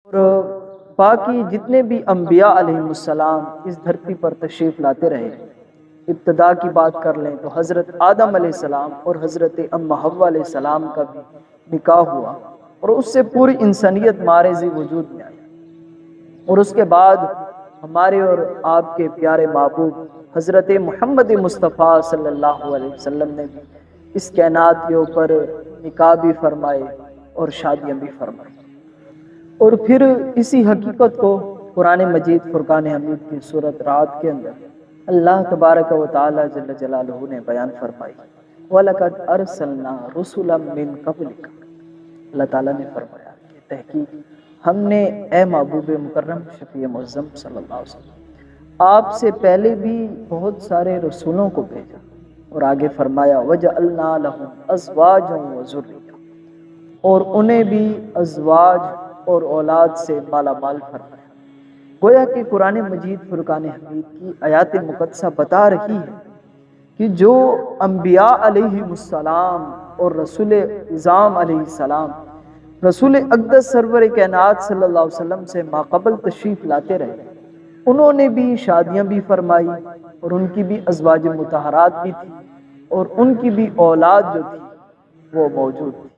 اور باقی جتنے بھی انبیاء علیہ السلام اس دھرتی پر تشریف لاتے رہے، ابتدا کی بات کر لیں تو حضرت آدم علیہ السلام اور حضرت ام حوا علیہ السلام کا بھی نکاح ہوا، اور اس سے پوری انسانیت معرض وجود میں آئی۔ اور اس کے بعد ہمارے اور آپ کے پیارے محبوب حضرت محمد مصطفیٰ صلی اللہ علیہ وسلم نے بھی اس کائنات کے اوپر نکاح بھی فرمائے اور شادیاں بھی فرمائی۔ اور پھر اسی حقیقت کو قرآن مجید فرقان حمید کی سورۃ رعد کے اندر اللہ تبارک و تعالی جل جلالہ نے بیان فرمائی، وَلَقَدْ أَرْسَلْنَا رُسُلًا مِّن قَبْلِكَ۔ اللہ تعالیٰ نے فرمایا کہ تحقیق ہم نے اے محبوب مکرم شفیع معظم صلی اللہ علیہ وسلم آپ سے پہلے بھی بہت سارے رسولوں کو بھیجا، اور آگے فرمایا وَجَعَلْنَا لَهُمْ أَزْوَاجًا وَذُرِّيَّةً، اور انہیں بھی ازواج اور اولاد سے مالا مال فرمایا۔ گویا کہ قرآن مجید فرقان حمید کی آیات مقدسہ بتا رہی ہے کہ جو انبیاء علیہ السلام اور رسول اعظام علیہ السلام رسول اقدس سرور کائنات صلی اللہ علیہ وسلم سے ماقبل تشریف لاتے رہے، انہوں نے بھی شادیاں بھی فرمائی، اور ان کی بھی ازواج مطہرات بھی تھی، اور ان کی بھی اولاد جو تھی وہ موجود تھی۔